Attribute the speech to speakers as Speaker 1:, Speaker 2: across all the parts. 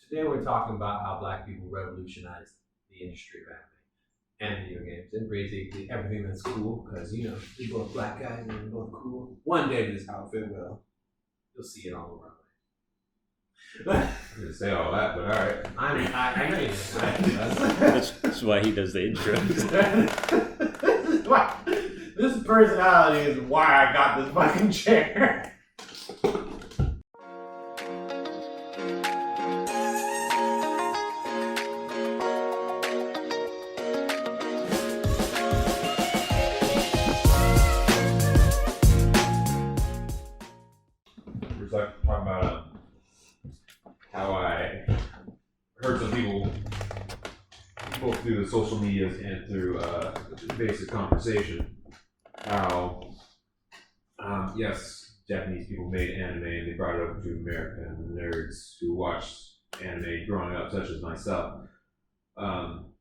Speaker 1: Today we're talking about how black people revolutionized the industry of anime and video games and basically everything that's cool because we're both black guys and we're both cool. One day this outfit you'll see it all
Speaker 2: I didn't say all that, but all right.
Speaker 1: I know you
Speaker 3: That's why he does the intro.
Speaker 1: This personality is why I got this fucking chair.
Speaker 2: We're talking about how I heard some people, both through the social medias and through basic conversation, how yes, Japanese people made anime and they brought it over to American nerds who watched anime growing up, such as myself.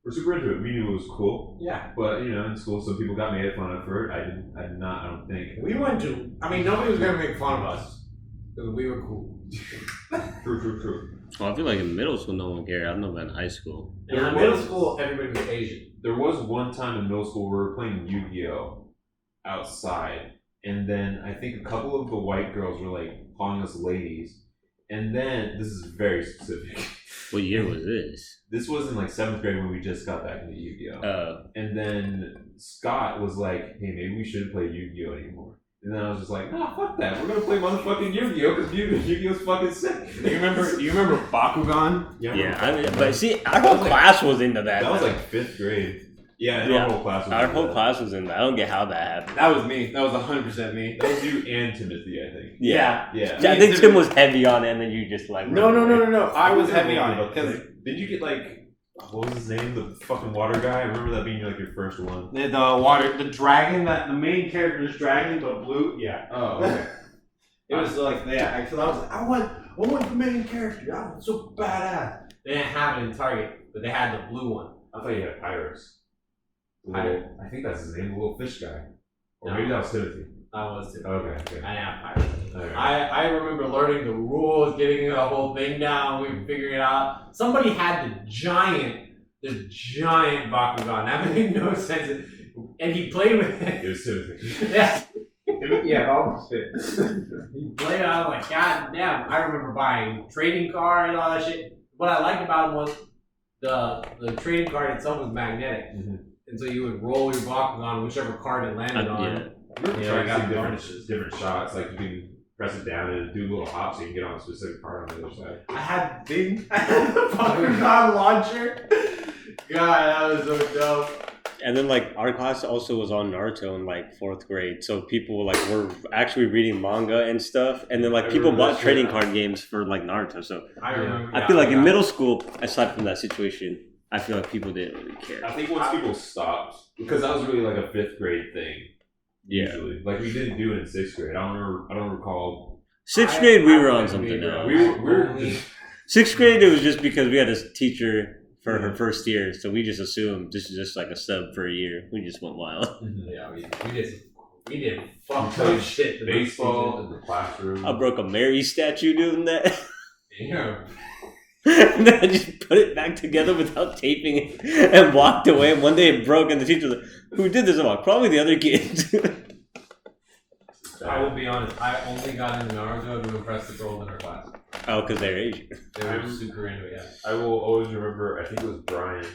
Speaker 2: We're super into it. We knew it was cool.
Speaker 1: Yeah.
Speaker 2: But in school, some people got made fun of for it. I did not. I don't think.
Speaker 1: Nobody was gonna make fun of us because we were cool.
Speaker 2: True.
Speaker 3: Well, I feel like in middle school, no one cared. I don't know about in high school.
Speaker 1: In middle school, everybody was Asian.
Speaker 2: There was one time in middle school where we were playing Yu-Gi-Oh! Outside, and then I think a couple of the white girls were like calling us ladies, and then this is very specific.
Speaker 3: What year was this?
Speaker 2: This was in like 7th grade when we just got back into Yu-Gi-Oh! And then Scott was like, "Hey, maybe we shouldn't play Yu-Gi-Oh! Anymore." And then I was just like, "Nah, fuck that. We're gonna play motherfucking Yu-Gi-Oh! Because Yu-Gi-Oh's fucking sick."
Speaker 1: You remember Bakugan?
Speaker 3: Yeah, but see, our whole class was into that.
Speaker 2: That was like 5th grade. Yeah,
Speaker 3: Yeah.
Speaker 2: our whole class was
Speaker 3: Our
Speaker 2: into
Speaker 3: whole
Speaker 2: that.
Speaker 3: class was in that. I don't get how that happened.
Speaker 1: That was me. That was 100% me.
Speaker 2: That was you and Timothy, I think.
Speaker 3: Yeah.
Speaker 2: Yeah.
Speaker 3: I think Tim was heavy on it, and then you just like...
Speaker 1: No. I was heavy on it because
Speaker 2: Did you get like, what was his name? The fucking water guy? I remember that being like your first one.
Speaker 1: the dragon the main character's dragon, but blue. Yeah.
Speaker 2: Oh, okay.
Speaker 1: It was like because I was like, I want the main character. I was so badass. They didn't have it in Target, but they had the blue one.
Speaker 2: I thought you had Pyrus.
Speaker 1: Pyrus.
Speaker 2: I think that's his name, the little fish guy. Or
Speaker 1: No.
Speaker 2: maybe that was Timothy.
Speaker 1: That was it.
Speaker 2: Okay.
Speaker 1: I didn't have pirates.
Speaker 2: Alright.
Speaker 1: I remember learning the rules, getting the whole thing down. We were figuring it out. Somebody had the giant Bakugan. That made no sense. And he played with
Speaker 2: It
Speaker 1: it.
Speaker 2: was Timothy.
Speaker 1: Yeah. Yeah, almost fit. He played it. I was like, God damn. I remember buying trading card and all that shit. What I liked about him was the trading card itself was magnetic.
Speaker 2: Mm-hmm.
Speaker 1: And so you would roll your Bakugan, whichever card it landed on.
Speaker 3: Yeah.
Speaker 2: You
Speaker 1: I got
Speaker 2: trying to see different shots. Like you can press it down and do little hops so you can get on a specific part on the other side.
Speaker 1: I had the Bakugan launcher. God, that was so dope.
Speaker 3: And then like our class also was on Naruto in like 4th grade, so people like were actually reading manga and stuff, and then like people bought trading card games for like Naruto. So
Speaker 1: I remember.
Speaker 3: I feel like in middle school, aside from that situation, I feel like people didn't really care.
Speaker 2: I think once people stopped, because that was really like a 5th grade thing.
Speaker 3: Yeah.
Speaker 2: Usually. Like we didn't do it in 6th grade. I don't recall.
Speaker 3: 6th grade, we were on something else.
Speaker 2: We were just
Speaker 3: 6th grade, it was just because we had a teacher for her first year, so we just assumed this is just like a sub for a year. We just went wild.
Speaker 1: Yeah, we did fucked up shit. to those
Speaker 2: baseball
Speaker 1: teachers.
Speaker 2: in the classroom.
Speaker 3: I broke a Mary statue doing that.
Speaker 1: Yeah.
Speaker 3: And then I just put it back together without taping it and walked away. And one day it broke, and the teacher was like, "Who did this?" I'm like, "Probably the other kids."
Speaker 1: I will be honest. I only got into Naruto to impress the girls in our class.
Speaker 3: Oh, because they're Asian.
Speaker 1: They were super into it. Yeah.
Speaker 2: I will always remember, I think it was Brian,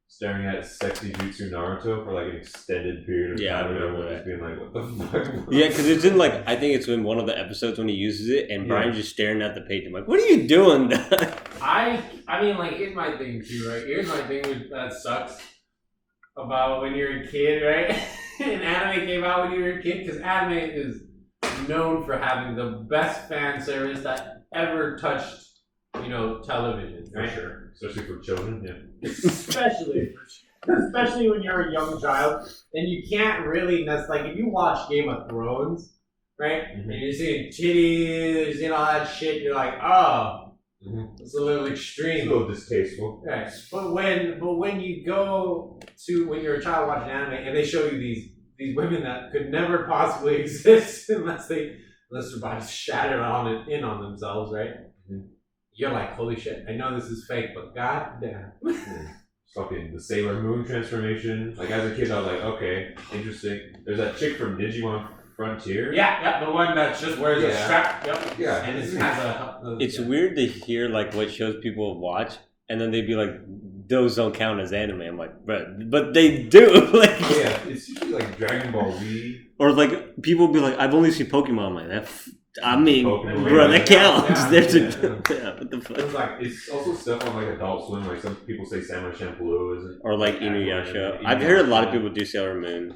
Speaker 2: staring at Sexy Jutsu Naruto for like an extended period of
Speaker 3: Yeah, I
Speaker 2: time.
Speaker 3: remember
Speaker 2: Just being like, what the fuck?
Speaker 3: Yeah, because it's in like, I think it's in one of the episodes when he uses it, and
Speaker 2: Yeah.
Speaker 3: Brian's just staring at the page. I'm like, "What are you doing?"
Speaker 1: I mean, like, here's my thing too, right? Here's my thing that sucks about when you're a kid, right? And anime came out when you were a kid, because anime is known for having the best fan service that ever touched, television,
Speaker 2: For
Speaker 1: right?
Speaker 2: sure. Especially for children, yeah.
Speaker 1: Especially when you're a young child, and you can't really. That's like if you watch Game of Thrones, right?
Speaker 2: Mhm.
Speaker 1: And you're seeing titties, you're seeing all that shit. You're like, oh, it's a little
Speaker 2: It's
Speaker 1: extreme.
Speaker 2: a little distasteful.
Speaker 1: Right. But when you go to when you're a child watching anime and they show you these women that could never possibly exist unless their bodies shattered in on themselves, right?
Speaker 2: Mhm.
Speaker 1: you're like, holy shit, I know this is fake, but goddamn.
Speaker 2: Fucking the Sailor Moon transformation. Like as a kid, I was like, okay, interesting. There's that chick from Digimon Frontier.
Speaker 1: Yeah, the one that just wears a strap. Yep.
Speaker 2: Yeah.
Speaker 1: And it has a
Speaker 3: It's weird to hear like what shows people watch, and then they'd be like, "Those don't count as anime." I'm like, but they do. Like,
Speaker 2: Yeah, it's usually like Dragon Ball Z.
Speaker 3: or like people be like, "I've only seen Pokemon." I'm like, that. I mean,
Speaker 2: Pokemon.
Speaker 3: bro, that counts.
Speaker 1: Yeah.
Speaker 3: There's
Speaker 2: Yeah.
Speaker 3: what the fuck?
Speaker 2: It's like it's also stuff on like Adult Swim. Like some people say Samurai Champloo isn't.
Speaker 3: Or like Inuyasha. I've heard a lot of people do Sailor Moon.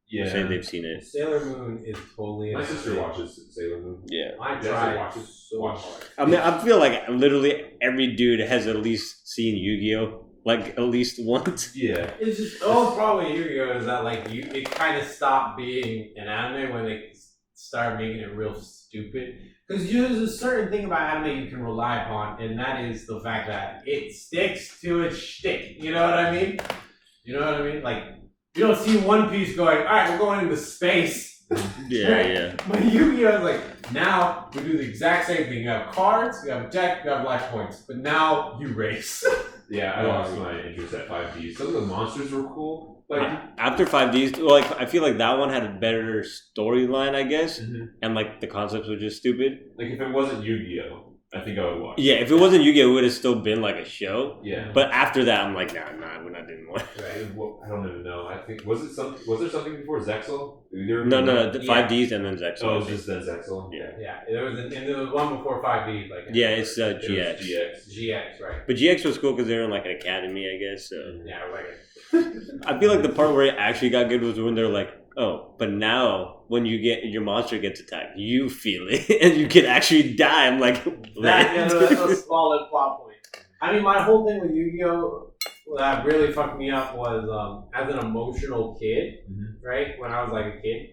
Speaker 2: Yeah.
Speaker 3: Say they've seen it.
Speaker 1: Sailor Moon is totally.
Speaker 2: My sister watches Sailor Moon.
Speaker 3: Yeah.
Speaker 1: I
Speaker 2: Jesse
Speaker 1: tried
Speaker 2: watches-
Speaker 1: so
Speaker 2: watch.
Speaker 1: hard.
Speaker 3: I mean, I feel like literally every dude has at least seen Yu-Gi-Oh! Like at least once.
Speaker 2: Yeah.
Speaker 1: It's just the whole problem with Yu-Gi-Oh is that like it kind of stopped being an anime when they started making it real stupid. Because there's a certain thing about anime you can rely upon, and that is the fact that it sticks to its shtick. You know what I mean? You know what I mean? Like you don't see One Piece going, all right, we're going into space.
Speaker 3: Yeah.
Speaker 1: But Yu-Gi-Oh is like, now we do the exact same thing. You have cards, you have a deck, you have life points, but now you race.
Speaker 2: Yeah, I lost my interest at 5D. Some of the monsters were cool. Like
Speaker 3: After 5Ds, like I feel like that one had a better storyline, I guess, and like the concepts were just stupid.
Speaker 2: like if it wasn't Yu-Gi-Oh, I think I would watch.
Speaker 3: Yeah, if it wasn't Yu-Gi-Oh, it would have still been like a show.
Speaker 2: Yeah.
Speaker 3: But after that, I'm like, nah, we're not doing more.
Speaker 2: Right. Well, I don't even know. I think was there something before Zexal?
Speaker 3: No, the 5Ds and then Zexal.
Speaker 2: Oh, it's just then Zexal.
Speaker 3: Yeah.
Speaker 1: Yeah, and there was one before 5D. Like
Speaker 3: Yeah, it's
Speaker 2: It was
Speaker 3: GX.
Speaker 2: GX.
Speaker 1: GX, right?
Speaker 3: But GX was cool because they were in like an academy, I guess. So
Speaker 1: Yeah, like
Speaker 3: I feel like the part where it actually got good was when they're like, oh, but now when your monster gets attacked, you feel it and you can actually die. I'm like,
Speaker 1: that's a solid plot point. I mean, my whole thing with Yu-Gi-Oh that really fucked me up was as an emotional kid, right? When I was like a kid,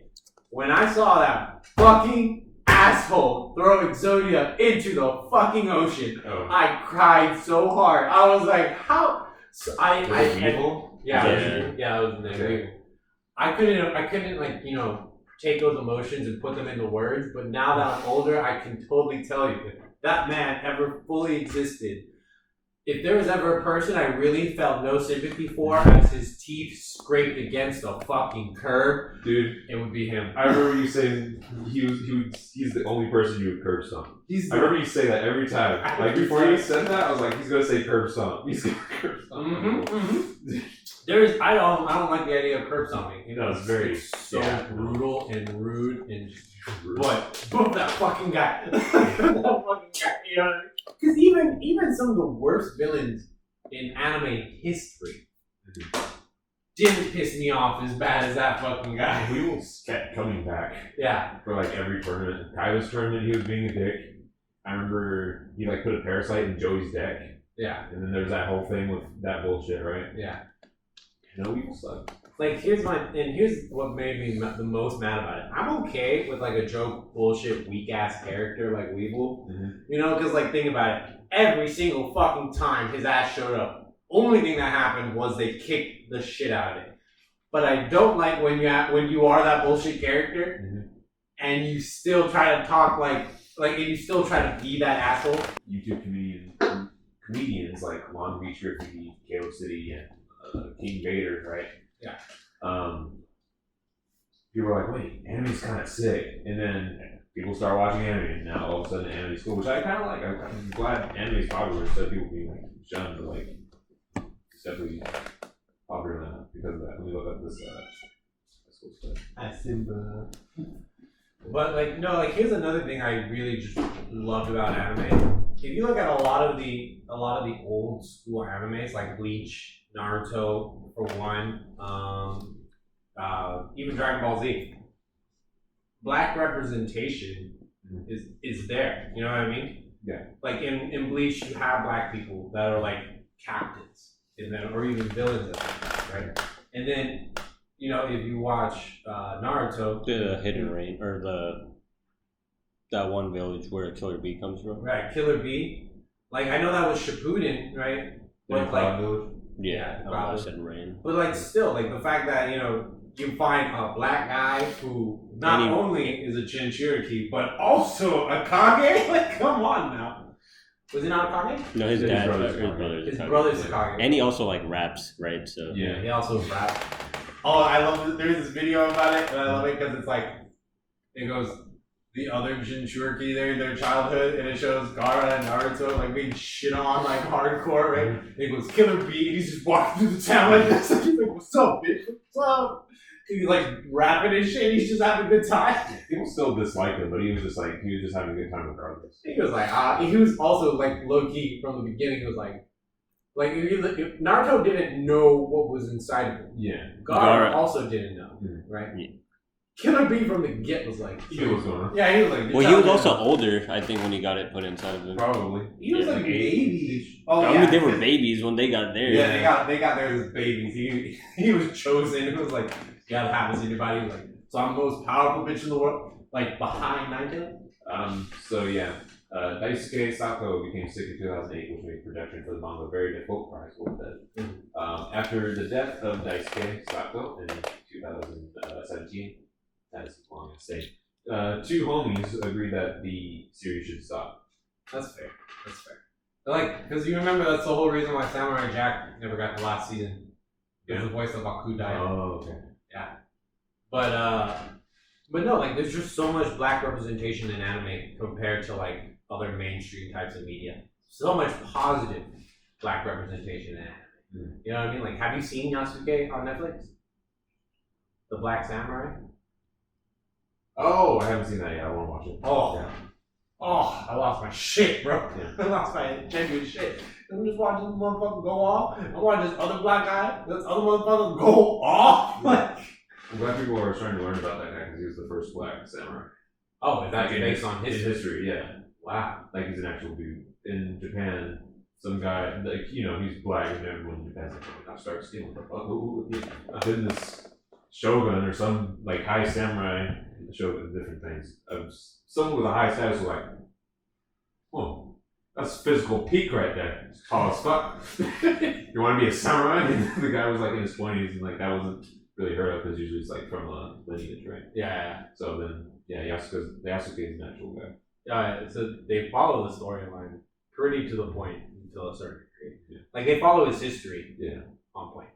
Speaker 1: when I saw that fucking asshole throwing Zodiac into the fucking ocean, I cried so hard. I was like, how? So I
Speaker 2: evil.
Speaker 1: Yeah,
Speaker 3: Yeah.
Speaker 1: it was evil. I couldn't like take those emotions and put them into words. But now that I'm older, I can totally tell you if that man ever fully existed. If there was ever a person I really felt no sympathy for as his teeth scraped against a fucking curb,
Speaker 2: Dude,
Speaker 1: it would be him.
Speaker 2: I remember you saying he's the only person you would curb stomp. I remember you say that every time. Like before you said that, I was like, he's gonna say curb stomp. He's gonna curb stomp.
Speaker 1: I don't like the idea of curb stomping.
Speaker 2: No, it's very
Speaker 1: so brutal and rude and but boom, that fucking guy. That fucking guy. You know what I mean? Because even some of the worst villains in anime history didn't piss me off as bad as that fucking guy.
Speaker 2: He was kept coming back.
Speaker 1: Yeah.
Speaker 2: For like every tournament. Kaiba's tournament, he was being a dick. I remember he like put a parasite in Joey's deck.
Speaker 1: Yeah.
Speaker 2: And then there's that whole thing with that bullshit, right?
Speaker 1: Yeah.
Speaker 2: No evil stuff.
Speaker 1: Like here's what made me the most mad about it. I'm okay with like a joke bullshit weak ass character like Weevil, you know, because like think about it. Every single fucking time his ass showed up, only thing that happened was they kicked the shit out of it. But I don't like when you are that bullshit character and you still try to talk like and you still try to be that asshole.
Speaker 2: YouTube comedians like Long Beach Griffey, Kalo City, and King Vader, right?
Speaker 1: Yeah.
Speaker 2: People were like, wait, anime's kind of sick. And then people start watching anime, and now all of a sudden anime's cool, which I kind of like. I'm glad anime's popular instead of people being like shunned, but like, it's definitely popular now because of that. Let me look up this cool stuff.
Speaker 1: Simba. But like here's another thing I really just loved about anime. If you look at a lot of the old school animes like Bleach, Naruto, for one, even Dragon Ball Z, black representation is there. You know what I mean?
Speaker 2: Yeah.
Speaker 1: Like in Bleach, you have black people that are like captains, and then or even villains, right? And then if you watch Naruto,
Speaker 3: the Hidden Rain or that one village where Killer Bee comes from.
Speaker 1: right? Killer Bee. Like I know that was Shippuden, right? But
Speaker 2: Cloud Village?
Speaker 3: Yeah, I
Speaker 1: Cloud
Speaker 3: said Rain.
Speaker 1: But like still, like the fact that you find a black guy who not only is a Jinchuriki but also a Kage. Like, come on now. Was he not a Kage?
Speaker 3: No, his
Speaker 2: His
Speaker 3: dad,
Speaker 2: brother's
Speaker 3: his
Speaker 2: Kage.
Speaker 3: brother's
Speaker 1: His
Speaker 3: Kage.
Speaker 1: brother's a Kage.
Speaker 3: And he also like raps, right? So
Speaker 2: Yeah.
Speaker 1: He also raps. Oh, I love it. There's this video about it, and I love it because it's like, it goes, the other Jinchuriki there in their childhood, and it shows Gaara and Naruto like being shit on like hardcore, right? And it goes Killer Bee, and he's just walking through the town like this. And he's like, "What's up, bitch? What's up?" He's like rapping and shit. He's just having a good time.
Speaker 2: People still dislike him, but he was just having a good time regardless.
Speaker 1: He was like, he was also like low key from the beginning. He was like Naruto didn't know what was inside of him.
Speaker 2: Yeah.
Speaker 1: Gaara also didn't know, right?
Speaker 3: Yeah.
Speaker 1: Killer Bee from the get was like,
Speaker 2: He knew what was going on.
Speaker 1: yeah, he was like.
Speaker 3: well, he was also older, I think, when he got it put inside of him.
Speaker 2: Probably.
Speaker 1: He was
Speaker 3: Yeah,
Speaker 1: like
Speaker 3: like
Speaker 1: baby. Oh
Speaker 3: I
Speaker 1: yeah,
Speaker 3: mean, they were babies when they got theirs.
Speaker 1: Yeah, they got theirs as babies. He was chosen. It was like, you gotta have this in your body. He was like, so I'm the most powerful bitch in the world, like behind Nine-Tail.
Speaker 2: So yeah, Daisuke Sato became sick in 2008, which made production for the manga very difficult. Price was dead. After the death of Daisuke Sato in 2017, that is long to say. Two homies agreed that the series should stop.
Speaker 1: That's fair. That's fair. Like, because you remember that's the whole reason why Samurai Jack never got the last season. Because the voice of Aku died.
Speaker 2: Oh, okay.
Speaker 1: Yeah. But no, like there's just so much black representation in anime compared to like other mainstream types of media. So much positive black representation in anime. You know what I mean? Like, have you seen Yasuke on Netflix? The Black Samurai?
Speaker 2: Oh, I haven't seen that yet. I want to watch it.
Speaker 1: Oh.
Speaker 2: Yeah.
Speaker 1: Oh, I lost my shit, bro.
Speaker 2: Yeah.
Speaker 1: I lost my genuine shit. I'm just watching this motherfucker go off. I'm watching this other black guy, this other motherfucker go off. Like,
Speaker 2: I'm glad people are starting to learn about that guy because he was the first black samurai.
Speaker 1: oh, is that
Speaker 2: Like,
Speaker 1: based on
Speaker 2: in
Speaker 1: history?
Speaker 2: history, yeah.
Speaker 1: Wow.
Speaker 2: Like he's an actual dude. In Japan, some guy, like, you know, he's black and everyone in Japan's like, oh, I start stealing. Then this shogun or some like high samurai, shogun, different things. Someone with a high status was like, oh, that's physical peak right there. It's tall as fuck. You want to be a samurai? And the guy was like in his 20s and like that wasn't really heard of because usually it's like from a lineage, right?
Speaker 1: Yeah.
Speaker 2: So then, yeah, Yasuke is an actual guy.
Speaker 1: So they follow the storyline pretty to the point until a certain degree.
Speaker 2: Yeah.
Speaker 1: Like they follow his history on point.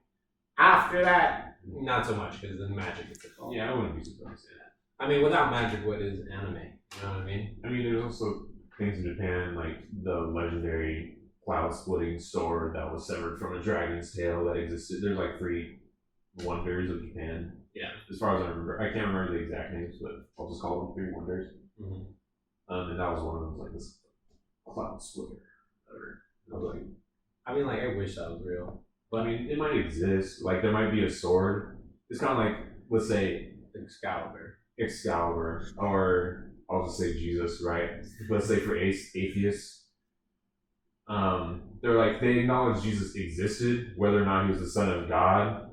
Speaker 1: After that, not so much because then magic is involved.
Speaker 2: Yeah, I wouldn't be surprised.
Speaker 1: I mean, without magic, what is anime? You know what I mean?
Speaker 2: I mean, there's also things in Japan like the legendary cloud-splitting sword that was severed from a dragon's tail that existed. There's like 3 wonders of Japan.
Speaker 1: Yeah.
Speaker 2: As far as I remember, I can't remember the exact names, but I'll just call them 3 wonders.
Speaker 1: Mm-hmm.
Speaker 2: And that was one of them. Was like this cloud splitter. I was like,
Speaker 1: I mean, like I wish that was real.
Speaker 2: but I mean, it might exist. Like there might be a sword. It's kind of like, let's say Excalibur, or I'll just say Jesus, right? Let's say for atheists, they're like they acknowledge Jesus existed, whether or not he was the son of God.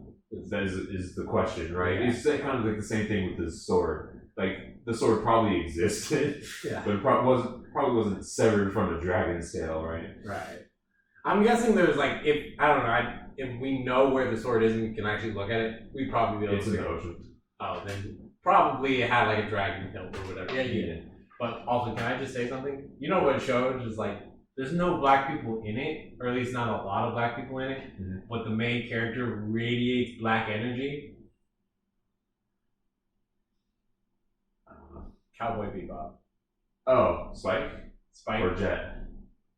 Speaker 2: That is the question, right?
Speaker 1: Yeah.
Speaker 2: It's kind of like the same thing with this sword. Like the sword probably existed,
Speaker 1: Yeah.
Speaker 2: but it probably wasn't severed from a dragon's tail, right?
Speaker 1: Right. I'm guessing there's like if we know where the sword is and we can actually look at it, we'd probably be able
Speaker 2: It's
Speaker 1: to
Speaker 2: in
Speaker 1: figure
Speaker 2: the
Speaker 1: it out.
Speaker 2: ocean.
Speaker 1: Oh, then probably it had like a dragon hilt or whatever. Yeah, you did. But also, can I just say something? You know what show is like? There's no black people in it, or at least not a lot of black people in it.
Speaker 2: Mm-hmm.
Speaker 1: But the main character radiates black energy.
Speaker 2: I don't know.
Speaker 1: Cowboy Bebop.
Speaker 2: Oh, Spike
Speaker 1: Spike.
Speaker 2: or Jet?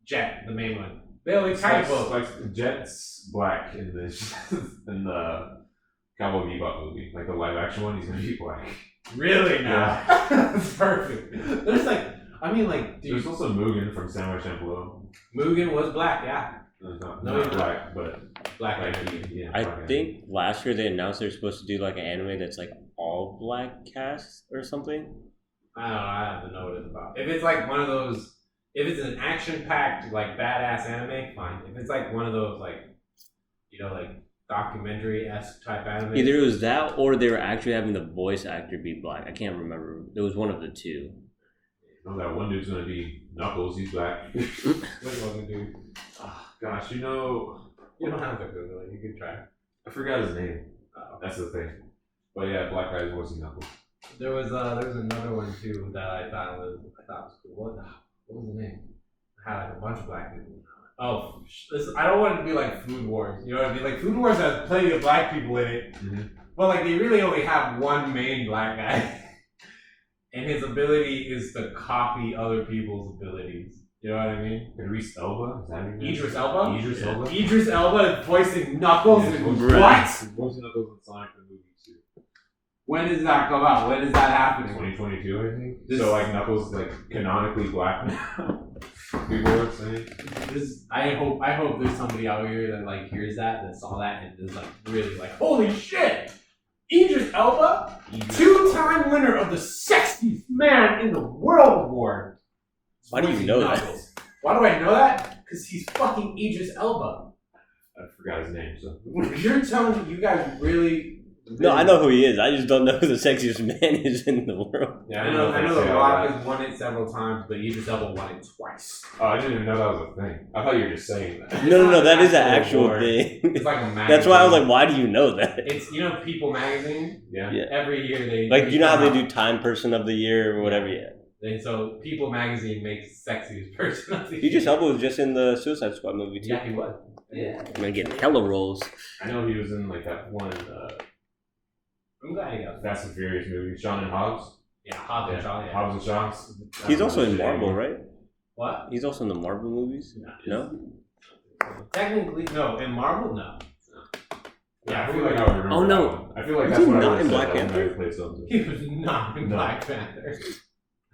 Speaker 1: Jet, the main one. They're like kind of close.
Speaker 2: Spike's Jet's black in the Cowboy Bebop movie, like the live action one. He's gonna be black.
Speaker 1: Really? Now?
Speaker 2: Yeah.
Speaker 1: That's perfect. There's like, I mean, like, dude,
Speaker 2: There's also Mugen from Samurai Champloo.
Speaker 1: Mugen was black, yeah.
Speaker 2: Not
Speaker 1: No, he's not.
Speaker 2: black, but
Speaker 1: Black
Speaker 2: like
Speaker 1: energy.
Speaker 2: yeah.
Speaker 3: I
Speaker 2: black
Speaker 3: think last year they announced they're supposed to do like an anime that's like all black cast or something.
Speaker 1: I don't know. I don't know what it's about. If it's like one of those, if it's an action-packed like badass anime, fine. If it's like one of those like, you know, like documentary-esque type anime.
Speaker 3: Either it was that or they were actually having the voice actor be black. I can't remember. It was one of the two.
Speaker 2: I know that one dude's gonna be Knuckles. He's black.
Speaker 1: Which one, dude?
Speaker 2: Oh, gosh, you know,
Speaker 1: You don't have to Google it. You can try.
Speaker 2: I forgot his name.
Speaker 1: Uh,
Speaker 2: That's the thing. But yeah, black guy's voicing Knuckles.
Speaker 1: there was another one too that I thought was cool. What was the name? had like a bunch of black people. Oh, listen, I don't want it to be like Food Wars. You know what I mean? Like Food Wars has plenty of black people in it, but like they really only have one main black guy, and his ability is to copy other people's abilities. You know what I mean?
Speaker 2: Idris Elba? Is that his name?
Speaker 1: Idris Elba?
Speaker 2: Idris Elba?
Speaker 1: Idris Elba voicing Knuckles
Speaker 2: Yeah,
Speaker 1: in
Speaker 3: right.
Speaker 1: what?
Speaker 2: Voicing Knuckles in Sonic the movie too.
Speaker 1: When does that come out? When is that happening?
Speaker 2: 2022, I think.
Speaker 1: This-
Speaker 2: So like Knuckles like canonically black now. People are saying.
Speaker 1: I hope there's somebody out here that like hears that saw that and is like really like, holy shit! Idris Elba, two-time winner of the sexiest man in the world award.
Speaker 3: Why do you know that?
Speaker 1: Why do I know that? Because he's fucking Idris Elba.
Speaker 2: I forgot his name, so.
Speaker 1: You're telling me you guys really?
Speaker 3: No, I know who he is. I just don't know who the sexiest man is in the world.
Speaker 2: Yeah,
Speaker 1: I know
Speaker 2: if
Speaker 1: The
Speaker 2: say all
Speaker 1: Rock
Speaker 2: that.
Speaker 1: has won it several times, but Idris Elba won it twice.
Speaker 2: Oh, I didn't even know that was a thing. I thought you were just saying that.
Speaker 3: No, that is an
Speaker 1: Actual
Speaker 3: actual
Speaker 1: award.
Speaker 3: thing.
Speaker 1: It's like a magazine.
Speaker 3: That's why I was like, why do you know that?
Speaker 1: It's People magazine.
Speaker 2: Yeah.
Speaker 3: Yeah.
Speaker 1: Every year they
Speaker 3: Like, you know how they
Speaker 1: come
Speaker 3: do
Speaker 1: out,
Speaker 3: Time Person of the Year or whatever? Yeah.
Speaker 1: And so People magazine makes sexiest person of the year.
Speaker 3: Idris Elba was just in the Suicide Squad movie too.
Speaker 1: Yeah, he was. Yeah.
Speaker 3: I'm gonna get hella roles.
Speaker 2: I know he was in like that one
Speaker 1: I'm glad he got that.
Speaker 2: Fast and Furious movie, Sean and Hobbs.
Speaker 1: Yeah, Hobbs and Shaw. Yeah.
Speaker 2: Hobbs and Shaw's.
Speaker 3: He's also in Marvel, right?
Speaker 1: What?
Speaker 3: He's also in the Marvel movies. No.
Speaker 1: Technically, no. In Marvel, no.
Speaker 2: Yeah, I feel like I would remember.
Speaker 3: Oh, no.
Speaker 2: that one. I feel like
Speaker 3: Was
Speaker 2: that's
Speaker 3: he
Speaker 2: what I
Speaker 3: not
Speaker 2: would've
Speaker 3: in
Speaker 2: said
Speaker 3: Black
Speaker 2: that when
Speaker 3: Panther?
Speaker 2: I played something.
Speaker 1: He was not in
Speaker 2: No.
Speaker 1: Black Panther.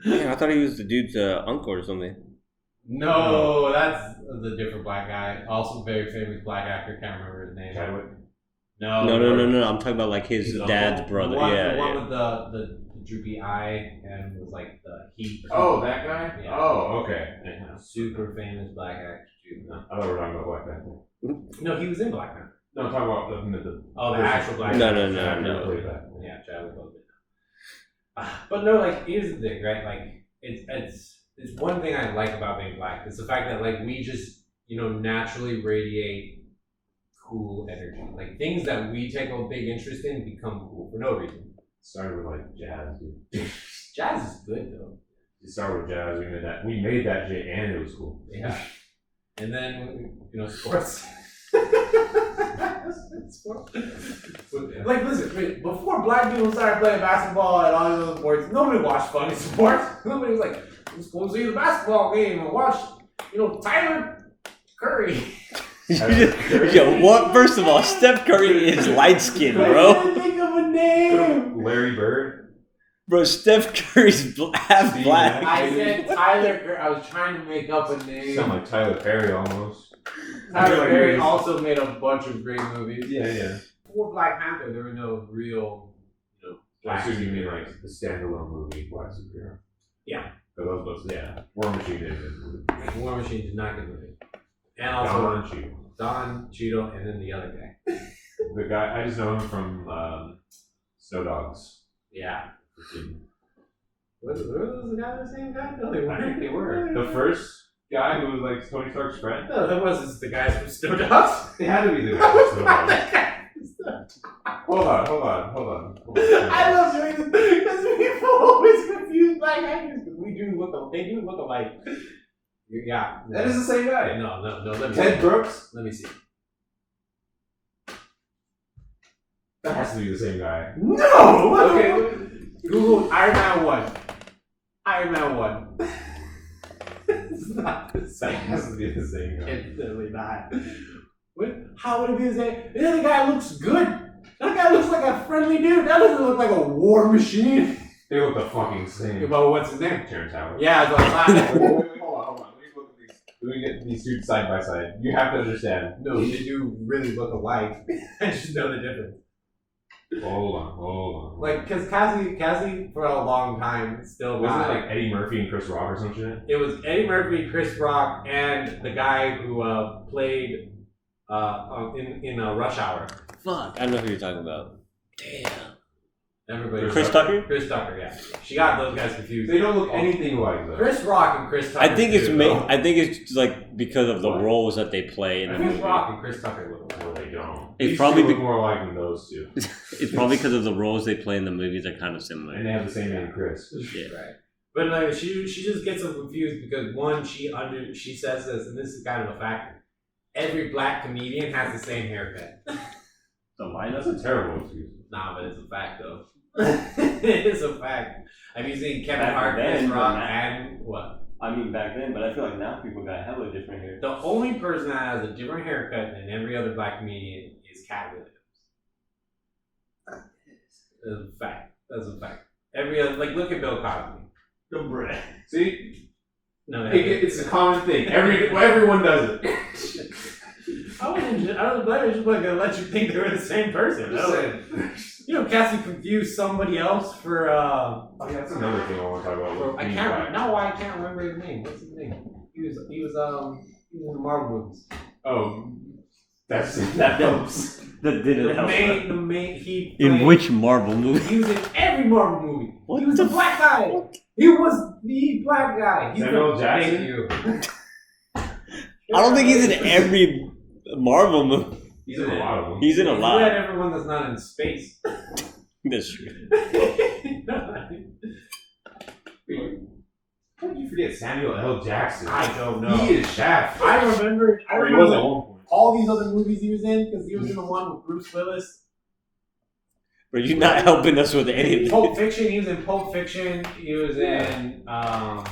Speaker 3: Man, I thought he was the dude's uncle or something.
Speaker 1: No, that's the different black guy. Also very famous black actor. Can't remember his name.
Speaker 2: Chadwick.
Speaker 1: No.
Speaker 3: No. I'm talking about like his
Speaker 1: His
Speaker 3: dad's
Speaker 1: uncle.
Speaker 3: brother.
Speaker 1: The one,
Speaker 3: Yeah,
Speaker 1: the one
Speaker 3: yeah.
Speaker 1: with the droopy eye and was like the heat. or
Speaker 2: Oh,
Speaker 1: something.
Speaker 2: that guy?
Speaker 1: Yeah.
Speaker 2: Oh, okay.
Speaker 1: Yeah, super famous black actor too. No.
Speaker 2: I thought we were talking about Black Panther.
Speaker 1: No, he was in Black Panther.
Speaker 2: No, I'm talking about the
Speaker 1: Oh, the actual Black
Speaker 3: No,
Speaker 1: Panther.
Speaker 3: no.
Speaker 2: actor who played that.
Speaker 1: Yeah, Chadwick Boseman. But no, like here's the thing, right? Like it's one thing I like about being black. It's the fact that like we just naturally radiate cool energy. Like things that we take a big interest in become cool for no reason.
Speaker 2: Started with like jazz, dude.
Speaker 1: Jazz is good though.
Speaker 2: It started with jazz. We made that shit, and it was cool.
Speaker 1: Yeah. And then sports. Sports. Like listen, wait, before black people started playing basketball and all these other sports, nobody watched funny sports. Nobody was like, let's go see the basketball game and watch, Tyler Curry.
Speaker 3: Yo, what? First of all, Steph Curry is light skinned,
Speaker 1: I
Speaker 3: bro.
Speaker 1: couldn't think of a name.
Speaker 2: Larry Bird.
Speaker 3: Bro, Steph Curry's half
Speaker 2: Steve
Speaker 3: black.
Speaker 1: I said Tyler Curry. I was trying to make up a name.
Speaker 2: Sound like Tyler Perry almost.
Speaker 1: Tyler Perry
Speaker 2: Like
Speaker 1: also made a bunch of great movies.
Speaker 2: Yeah.
Speaker 1: Before Black Panther, there were no real,
Speaker 2: I
Speaker 1: black
Speaker 2: assume you mean
Speaker 1: superheroes.
Speaker 2: like the standalone movie Black Superhero.
Speaker 1: Yeah.
Speaker 2: Because those books, yeah. War Machine is a good movie.
Speaker 1: War Machine did not get movie. And also
Speaker 2: Don Cheadle.
Speaker 1: Don Cheadle and then the other guy.
Speaker 2: The guy, I just know him from Snow Dogs.
Speaker 1: Yeah. Were those the guy the same guy? No, they weren't.
Speaker 2: I think they were. The first guy who was like Tony Stark's friend?
Speaker 1: No, that wasn't the guys from Snow Dogs.
Speaker 2: They had to be the
Speaker 1: That
Speaker 2: guy
Speaker 1: was
Speaker 2: from Snow
Speaker 1: not
Speaker 2: Dogs.
Speaker 1: the guy.
Speaker 2: Hold on.
Speaker 1: I love doing this because people always confuse black actors because they do look alike. Yeah.
Speaker 2: That is the same guy.
Speaker 1: No. Let me
Speaker 2: Ted
Speaker 1: see.
Speaker 2: Brooks?
Speaker 1: Let me see.
Speaker 2: That has to be the same guy.
Speaker 1: No!
Speaker 2: Okay.
Speaker 1: Google Iron Man 1. Iron Man 1. It's not the
Speaker 2: That
Speaker 1: same.
Speaker 2: has to be the same guy.
Speaker 1: It's literally not. What? How would it be the same? The other guy looks good. That guy looks like a friendly dude. That doesn't look like a war machine.
Speaker 2: They look the fucking same.
Speaker 1: But what's his name?
Speaker 2: Terrence Howard.
Speaker 1: Yeah, it's like
Speaker 2: Wait, hold on. Let me look at these. Let me get these two side by side. You have to understand.
Speaker 1: No, they do really look alike. I just know the difference.
Speaker 2: Hold on.
Speaker 1: Like, because Cassie for a long time still
Speaker 2: Wasn't
Speaker 1: got
Speaker 2: it like Eddie Murphy and Chris Rock or some shit?
Speaker 1: It was Eddie Murphy, Chris Rock, and the guy who played in Rush Hour.
Speaker 3: Fuck, I know who you're talking about. Damn.
Speaker 1: Everybody.
Speaker 3: Chris Tucker?
Speaker 1: Chris Tucker, yeah. She got those guys confused.
Speaker 2: They don't look anything alike though.
Speaker 1: Chris Rock and Chris Tucker.
Speaker 3: I think it's
Speaker 1: do.
Speaker 3: I think it's like because of the
Speaker 2: What?
Speaker 3: roles that they play in the
Speaker 1: Chris
Speaker 3: movie.
Speaker 1: Rock and Chris Tucker look
Speaker 2: No,
Speaker 1: alike.
Speaker 2: they don't.
Speaker 3: It's
Speaker 2: These
Speaker 3: probably
Speaker 2: two look
Speaker 3: be-
Speaker 2: more alike than those two.
Speaker 3: It's probably because of the roles they play in the movies are kind of similar.
Speaker 2: And they have the same name, Chris.
Speaker 3: Yeah.
Speaker 1: Right. But like she just gets them confused because one, she says this, and this is kind of a fact. Every black comedian has the same haircut.
Speaker 2: So mine, that's a terrible excuse.
Speaker 1: Nah, but it's a fact though. It is a fact. Have you seen Kevin Hart, Chris Rock, and what?
Speaker 3: I mean, back then, but I feel like now people got hella different hair.
Speaker 1: The only person that has a different haircut than every other black comedian is Cat Williams. That's a fact. That's a fact. Every other, like, look at Bill Cosby.
Speaker 2: The bread. See?
Speaker 1: No,
Speaker 2: It's a common thing. Everyone does it.
Speaker 1: I was just like gonna let you think they were the same person. You know, Cassie confused somebody else for.
Speaker 2: Oh yeah, that's another thing I want to talk about.
Speaker 1: I can't remember his name. What's his name? He was in the Marvel movies.
Speaker 2: Oh, that helps.
Speaker 3: That didn't help.
Speaker 1: The main he
Speaker 3: In
Speaker 1: played,
Speaker 3: which Marvel movie?
Speaker 1: he was in every Marvel movie.
Speaker 3: What
Speaker 1: he was
Speaker 3: the
Speaker 1: the black guy. He was the black guy. He's
Speaker 2: Samuel Jackson?
Speaker 1: Thank you.
Speaker 3: I don't think he's in every Marvel movie.
Speaker 2: He's in a lot of them.
Speaker 3: He's in a
Speaker 1: He's
Speaker 3: lot.
Speaker 1: at everyone that's not in space.
Speaker 3: That's true.
Speaker 2: How did you forget Samuel L. Jackson?
Speaker 1: I don't know.
Speaker 2: He is Shaft.
Speaker 1: I remember
Speaker 2: He was at one point.
Speaker 1: all these other movies he was in because he was in the one with Bruce Willis.
Speaker 3: But you're not helping us with any of
Speaker 1: Pulp
Speaker 3: this.
Speaker 1: Fiction. He was in Pulp Fiction. He was in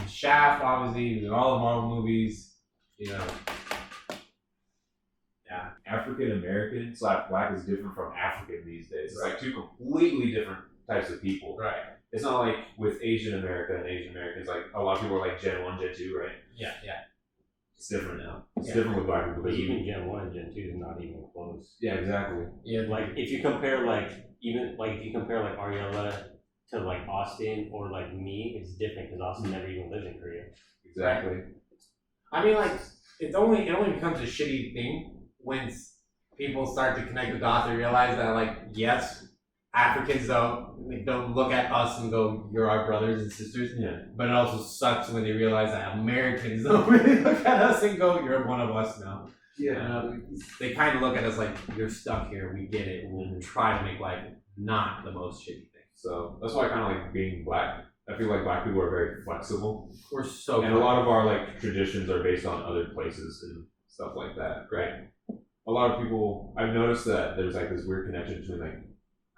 Speaker 1: Shaft. Obviously, he was in all the Marvel movies. You know. Yeah.
Speaker 2: African American / black is different from African these days. It's like two completely different types of people.
Speaker 1: Right.
Speaker 2: It's not like with Asian America and Asian Americans, like a lot of people are like Gen 1, Gen 2, right?
Speaker 1: Yeah.
Speaker 2: It's different now. It's
Speaker 1: Yeah.
Speaker 2: different with black people.
Speaker 3: But even Gen 1 and Gen 2 is not even close.
Speaker 2: Yeah, exactly.
Speaker 1: Yeah.
Speaker 3: Like, if you compare, like, Ariella to, like, Austin or, like, me, it's different because Austin never even lived in Korea.
Speaker 2: Exactly.
Speaker 1: I mean, like, it only becomes a shitty thing when people start to connect the dots and realize that, like, yes, Africans don't look at us and go, "You're our brothers and sisters."
Speaker 2: Yeah.
Speaker 1: But it also sucks when they realize that Americans don't really look at us and go, "You're one of us now."
Speaker 2: Yeah.
Speaker 1: They kind of look at us like, "You're stuck here. We get it. We'll try to make life not the most shitty thing."
Speaker 2: So that's why I kind of like being black. I feel like black people are very flexible.
Speaker 1: We're so
Speaker 2: And a lot of our like traditions are based on other places and stuff like that.
Speaker 1: right.
Speaker 2: A lot of people, I've noticed that there's like this weird connection between like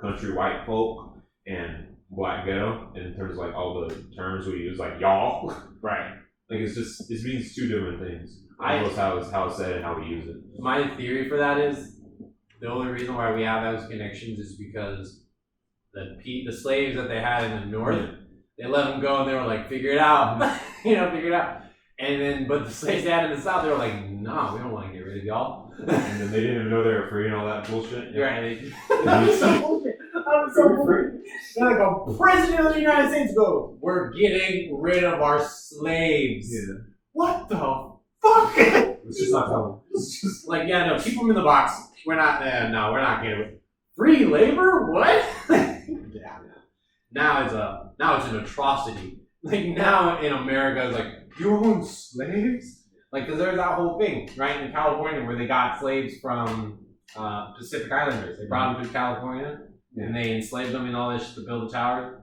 Speaker 2: country white folk and black ghetto in terms of like all the terms we use, like y'all.
Speaker 1: Right.
Speaker 2: Like it means two different things.
Speaker 1: I-
Speaker 2: Almost how it's said and how we use it.
Speaker 1: My theory for that is the only reason why we have those connections is because the slaves that they had in the north, they let them go and they were like, "Figure it out," figure it out. And then, but the slaves they had in the south, they were like, "Nah, we don't want to get rid of y'all."
Speaker 2: And then they didn't even know they were free and all that bullshit.
Speaker 1: You're right. That was so bullshit. That was so bullshit. They're like a president of the United States go, "We're getting rid of our slaves."
Speaker 2: Yeah.
Speaker 1: What the fuck?
Speaker 2: It's just not telling.
Speaker 1: It's just like, yeah, no, keep them in the box. We're not, no, we're not getting it. Free labor? What? Yeah. Now it's an atrocity. Like now in America, it's like, you own slaves? Like, because there's that whole thing, right, in California where they got slaves from Pacific Islanders. They brought them to California and they enslaved them and all this shit to build the towers.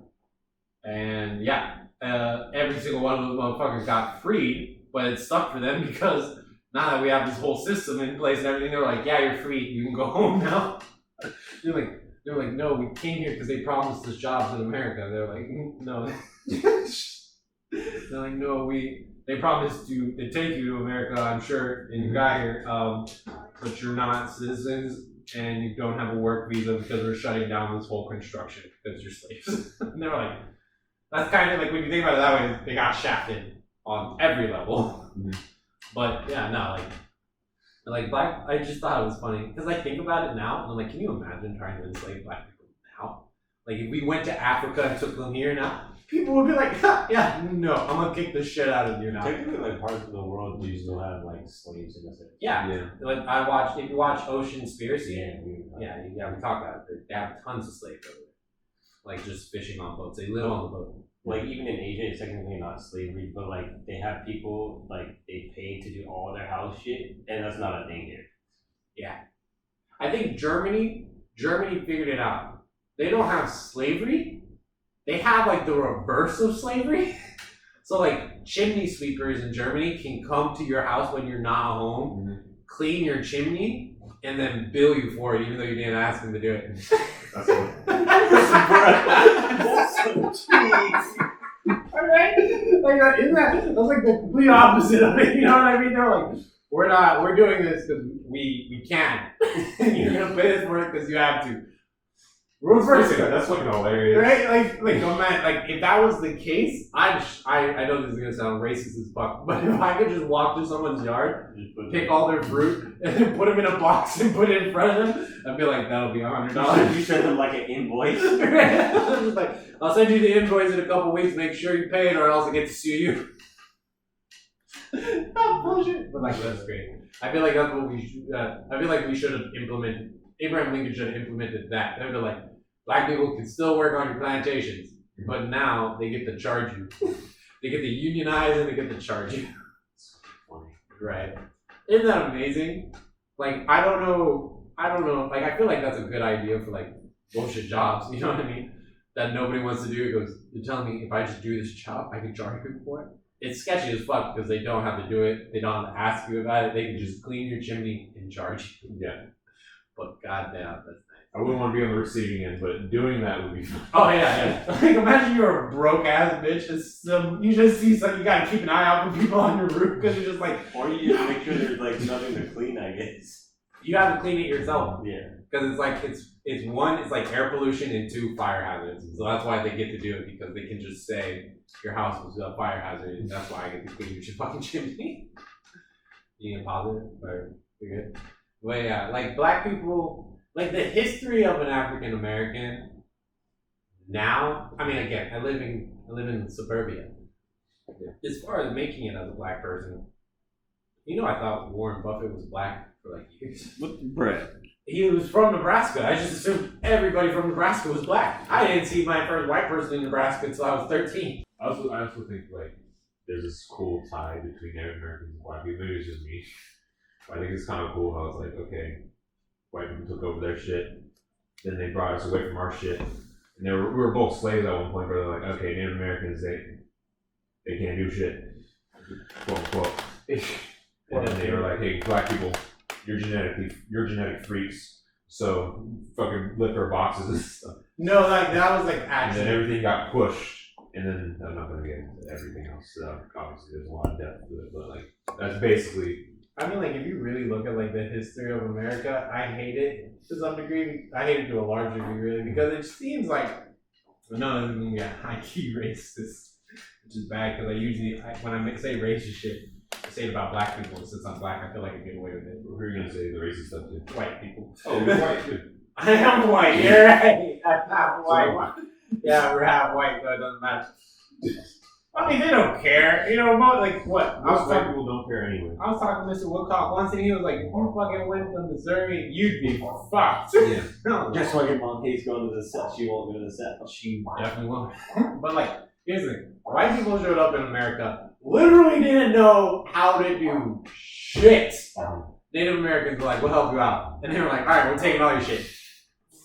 Speaker 1: And yeah, every single one of those motherfuckers got freed, but it sucked for them because now that we have this whole system in place and everything, they're like, "Yeah, you're free. You can go home now." They're like, "No, we came here because they promised us jobs in America." They're like, "No." They're like, "No, they promised to take you to America, I'm sure, and you got here, but you're not citizens and you don't have a work visa because we're shutting down this whole construction because you're slaves." And they're like, that's kind of like, when you think about it that way, they got shafted on every level.
Speaker 2: Mm-hmm.
Speaker 1: But yeah, no, like black. I just thought it was funny because I think about it now, and I'm like, can you imagine trying to enslave black people now? Like if we went to Africa and took them here now, people would be like, "Yeah, no, I'm gonna kick the shit out of you now."
Speaker 3: Technically, like, parts of the world do still have, like, slaves in the city.
Speaker 1: Yeah. Like if you watch Oceanspiracy, we talk about it. They have tons of slaves over there, like just fishing on boats. They live on the boat.
Speaker 3: Like, even in Asia, it's technically not slavery, but, like, they have people, like, they pay to do all their house shit, and that's not a thing here.
Speaker 1: Yeah. I think Germany figured it out. They don't have slavery. They have, like, the reverse of slavery. So like chimney sweepers in Germany can come to your house when you're not home, clean your chimney, and then bill you for it, even though you didn't ask them to do it.
Speaker 2: That's what.
Speaker 1: Alright? Like, isn't that's like the complete opposite of it, you know what I mean? They're like, we're doing this because we can. You're gonna pay us for it because you have to.
Speaker 2: That's fucking hilarious.
Speaker 1: Right? Like, oh man, like if that was the case, I know this is gonna sound racist as fuck, but if I could just walk through someone's yard, pick all their fruit, and then put them in a box and put it in front of them, I'd be like, that'll be $100.
Speaker 3: You send them like an invoice.
Speaker 1: I'm just like, I'll send you the invoice in a couple weeks. Make sure you pay it, or else I get to sue you. Not bullshit, but like that's great. I feel like that's what we should. I feel like we should have implemented. Abraham Lincoln should have implemented that. They'd be like, black people can still work on your plantations, but now they get to charge you. They get to unionize and they get to charge you. Right? Isn't that amazing? Like I don't know. Like I feel like that's a good idea for like bullshit jobs. You know what I mean? That nobody wants to do. It goes, you're telling me if I just do this job, I can charge you for it? It's sketchy as fuck because they don't have to do it. They don't have to ask you about it. They can just clean your chimney and charge you.
Speaker 2: Yeah.
Speaker 1: But goddamn, that's nice.
Speaker 2: I wouldn't want to be on the receiving end, but doing that would be fun.
Speaker 1: Oh yeah. Like imagine you're a broke ass bitch. You just see something. You gotta keep an eye out for people on your roof because you're just like.
Speaker 3: Or you just make sure there's like nothing to clean, I guess.
Speaker 1: You have to clean it yourself.
Speaker 3: Yeah.
Speaker 1: Because it's like it's like air pollution and 2 fire hazards. So that's why they get to do it because they can just say your house was a fire hazard. And that's why I get to clean your fucking chimney. You get positive or you're good. But yeah, like black people, like the history of an African American. Now, I mean, again, I live in suburbia. As far as making it as a black person, I thought Warren Buffett was black for like years.
Speaker 3: What bread?
Speaker 1: He was from Nebraska. I just assumed everybody from Nebraska was black. I didn't see my first white person in Nebraska until I was 13.
Speaker 2: I also think like there's this cool tie between Native Americans and black people. Maybe it's just me. But I think it's kind of cool how it's like, okay, white people took over their shit, then they brought us away from our shit, and we were both slaves at one point. But they're like, okay, Native Americans they can't do shit, quote unquote. And then they were like, hey, black people, you're genetic freaks, so fucking lick our boxes and stuff.
Speaker 1: No, like that was like
Speaker 2: And then everything got pushed, and then I'm not gonna get into everything else. Obviously, there's a lot of depth to it, but like that's basically.
Speaker 1: I mean, like if you really look at like the history of America, I hate it to some degree. I hate it to a large degree, really, because it seems like none of them get high key racist, which is bad because when I say racist shit. I say it about black people, since I'm black, I feel like I get away with it.
Speaker 2: Who are you gonna say the racist stuff to?
Speaker 1: White people.
Speaker 2: Oh, you're white too.
Speaker 1: I am white, you're right. I'm half white. Yeah, we're half white, so it doesn't matter. I mean, they don't care. Like what?
Speaker 2: Most white people don't care anyway.
Speaker 1: I was talking to Mr. Woodcock once, and he was like, if you fucking went to Missouri, you'd be fucked.
Speaker 3: Yeah. No. Guess why your mom hates going to the set? She won't go to the set. She
Speaker 1: definitely won't. But like, here's the thing. White people showed up in America, literally didn't know how to do shit. Native Americans were like, we'll help you out. And they were like, all right, we're taking all your shit.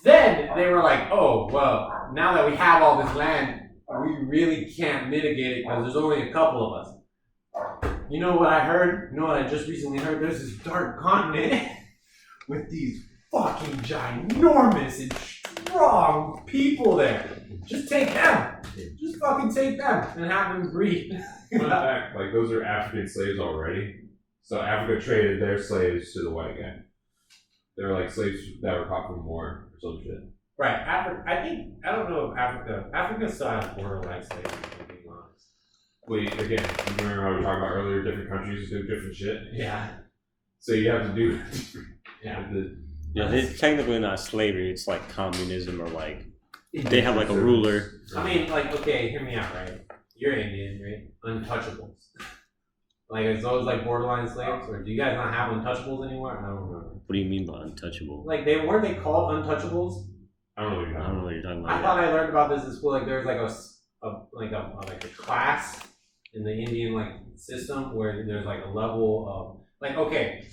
Speaker 1: Then they were like, oh, well, now that we have all this land, we really can't mitigate it because there's only a couple of us. You know what I heard? You know what I just recently heard? There's this dark continent with these fucking ginormous and strong people there. Just take them. Just fucking take them and have them breed.
Speaker 2: Fun fact, like those are African slaves already. So Africa traded their slaves to the white guy. They were like slaves that were caught from war or some shit.
Speaker 1: Right. I don't know if Africa still has borderline slavery, to be honest.
Speaker 2: Wait, again, you remember how we were talking about earlier, different countries do different shit?
Speaker 1: Yeah.
Speaker 2: So you have to do
Speaker 1: Yeah.
Speaker 3: It's technically not slavery, it's like communism or like they have like a ruler.
Speaker 1: I mean, like, okay, hear me out, right? You're Indian, right? Untouchables. Like, is those like borderline slaves? Or do you guys not have untouchables anymore? I don't remember.
Speaker 3: What do you mean by untouchable?
Speaker 1: Like, weren't they called untouchables?
Speaker 2: I don't know what you're talking about.
Speaker 1: I thought I learned about this in school. Like, there's like a class in the Indian like system where there's like a level of like, okay,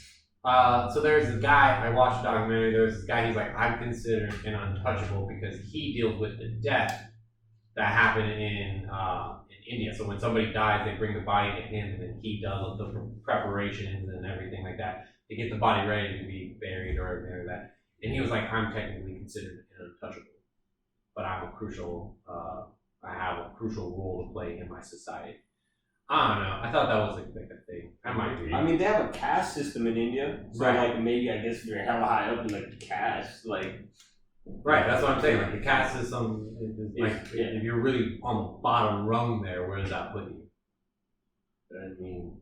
Speaker 1: so there's this guy, I watched a documentary, there's this guy, he's like, I'm considered an untouchable because he deals with the death that happened in India. So when somebody dies, they bring the body to him, and then he does all the preparations and everything like that to get the body ready to be buried or everything like that. And he was like, I'm technically considered an untouchable, but I'm a crucial. I have a crucial role to play in my society. I don't know. I thought that was like a thing. I might be.
Speaker 3: I mean, they have a caste system in India, so
Speaker 1: Right.
Speaker 3: like maybe I guess if you're hella high up in like the caste, like.
Speaker 1: Right, that's what I'm saying. Like the caste system, like if you're really on the bottom rung there, where does that put you?
Speaker 3: I mean,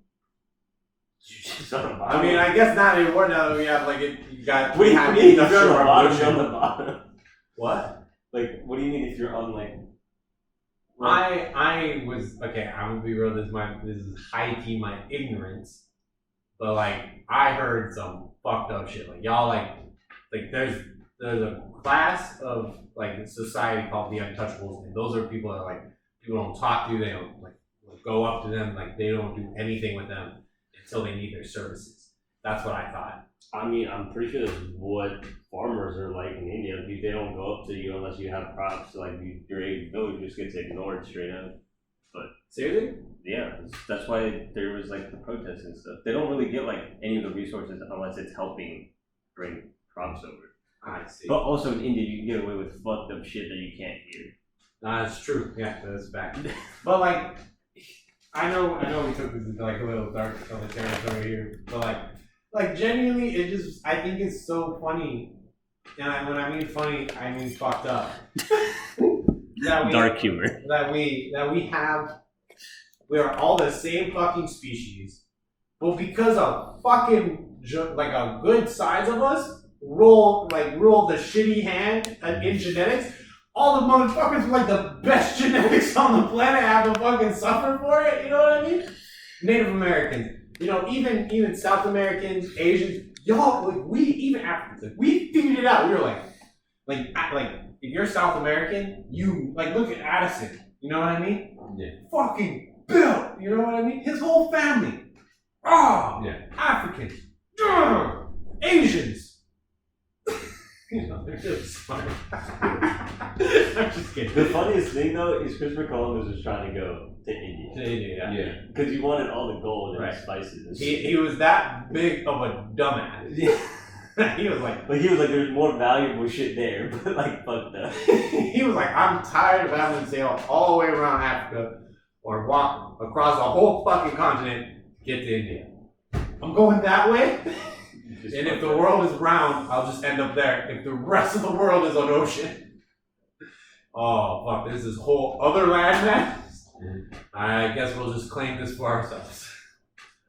Speaker 3: you're just on the
Speaker 1: I
Speaker 3: bottom.
Speaker 1: mean, I guess not anymore. Now that we have like you got.
Speaker 3: What do you
Speaker 1: have
Speaker 3: mean if you're on the
Speaker 1: industrial
Speaker 3: bottom?
Speaker 1: revolution.
Speaker 3: You're on the bottom.
Speaker 1: What?
Speaker 3: Like, what do you mean if you're on like?
Speaker 1: I was okay. I'm gonna be real. This is high key my ignorance, but like I heard some fucked up shit. Like y'all like there's a class of like society called the untouchables, and those are people that like people don't talk to. They don't like go up to them. Like they don't do anything with them until they need their services. That's what I thought.
Speaker 3: I mean, I'm pretty sure that's what farmers are like in India. They don't go up to you unless you have crops. Like your village just gets ignored straight up. But
Speaker 1: seriously,
Speaker 3: yeah, that's why there was like the protests and stuff. They don't really get like any of the resources unless it's helping bring crops over.
Speaker 1: I see.
Speaker 3: But also in India, you can get away with fucked up shit that you can't hear.
Speaker 1: That's true. Yeah, that's fact. But like, I know we took this into like a little dark territory here, but like genuinely, I think it's so funny, and when I mean funny, I mean fucked up.
Speaker 3: Dark humor.
Speaker 1: That we are all the same fucking species, but because a fucking like a good size of us roll the shitty hand in genetics, all the motherfuckers with like the best genetics on the planet have to fucking suffer for it. You know what I mean? Native Americans. You know, even South Americans, Asians, y'all, like even Africans, like we figured it out. We were like if you're South American, you like look at Addison. You know what I mean?
Speaker 2: Yeah.
Speaker 1: Fucking built. You know what I mean? His whole family. Yeah. Africans. Asians. You know, they're just smart. I'm just kidding.
Speaker 3: The funniest thing though is Christopher Columbus was trying to go to India.
Speaker 1: To India,
Speaker 2: Yeah.
Speaker 3: Because he wanted all the gold and
Speaker 1: Right.
Speaker 3: the spices and
Speaker 1: He was that big of a dumbass.
Speaker 3: Yeah.
Speaker 1: He was like,
Speaker 3: there's more valuable shit there, but like fuck that.
Speaker 1: he was like, I'm tired of having to sail all the way around Africa or walk across the whole fucking continent to get to India. I'm going that way, and if the world is round, I'll just end up there. If the rest of the world is an ocean, oh fuck, this is whole other landmass. I guess we'll just claim this for ourselves.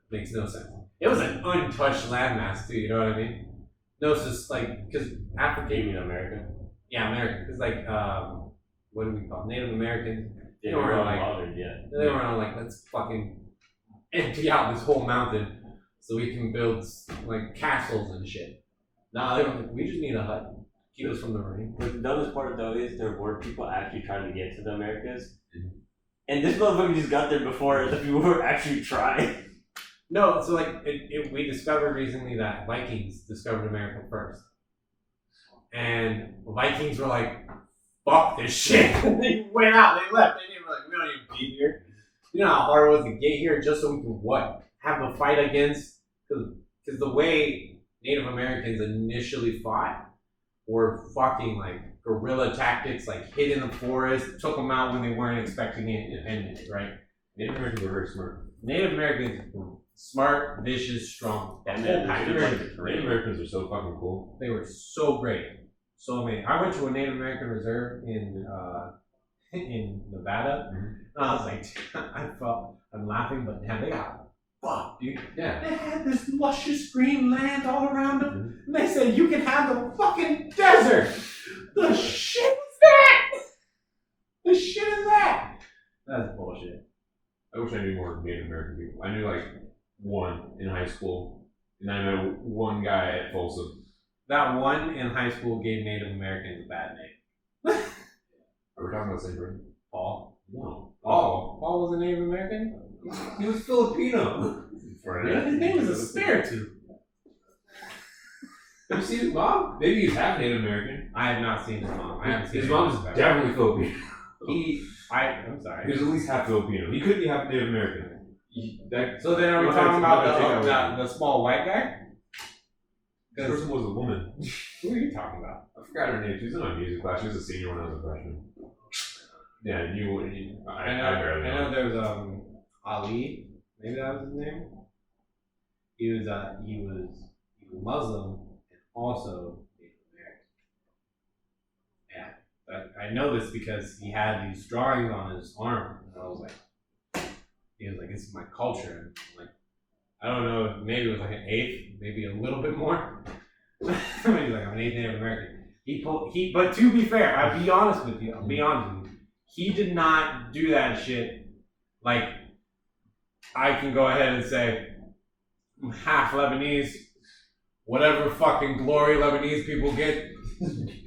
Speaker 1: Makes no sense. It was an untouched landmass too. You know what I mean? No, it's just like because Africa.
Speaker 3: You mean America?
Speaker 1: Yeah, American. Because like, what do we call it? Native Americans?
Speaker 3: Yeah,
Speaker 1: They weren't like,
Speaker 3: bothered, yeah.
Speaker 1: they weren't like, let's fucking empty out this whole mountain so we can build like castles and shit. Nah, they were like, we just need a hut. Keep us from the rain.
Speaker 3: But the dumbest part though is there were people actually trying to get to the Americas. And this motherfucker just got there before the people were actually trying.
Speaker 1: No, so like we discovered recently that Vikings discovered America first, and Vikings were like, "Fuck this shit." They went out, they left. They didn't like, we don't even be here. You know how hard it was to get here just so we could what have a fight against? Because the way Native Americans initially fought were fucking like guerrilla tactics, like hid in the forest, took them out when they weren't expecting it, and right.
Speaker 2: Native Americans were very smart.
Speaker 1: Native Americans were smart, vicious, strong.
Speaker 3: And
Speaker 1: Whole
Speaker 3: then
Speaker 1: package.
Speaker 2: Native Americans are so fucking cool.
Speaker 1: They were so great, so amazing. I went to a Native American reserve in Nevada, and I was like, I'm laughing, but damn, they got fucked, dude.
Speaker 2: Yeah.
Speaker 1: They had this luscious green land all around them, and they said you can have the fucking desert. The shit is that? The shit is that? That's bullshit.
Speaker 2: I wish I knew more Native American people. I knew like one in high school, and I know one guy at Folsom.
Speaker 1: That one in high school gave Native Americans a bad name.
Speaker 2: Are we talking about the same person?
Speaker 1: Paul.
Speaker 2: No.
Speaker 1: Oh, Paul was a Native American? He was Filipino.
Speaker 2: Really?
Speaker 1: His name was a Spiritu.
Speaker 2: Have you seen his mom? Maybe he's half Native American.
Speaker 1: I have not seen his mom. I haven't seen
Speaker 2: His mom's definitely Filipino.
Speaker 1: I'm
Speaker 2: He
Speaker 1: sorry.
Speaker 2: was at least half Filipino. He could be half Native American.
Speaker 1: So then are we talking about the small white guy?
Speaker 2: The person was a woman.
Speaker 1: Who are you talking about?
Speaker 2: I forgot her name. She was in my music class. She was a senior when I was a freshman. Yeah,
Speaker 1: I know there's Ali. Maybe that was his name. He was Muslim and also Native American. Yeah, I know this because he had these drawings on his arm, and I was like, he was like, "This is my culture." And I'm like, I don't know, maybe it was like an eighth, maybe a little bit more. He's like, I'm an eighth Native American. But to be fair, I'll be honest with you. He did not do that shit. Like, I can go ahead and say, I'm half Lebanese. Whatever fucking glory Lebanese people get,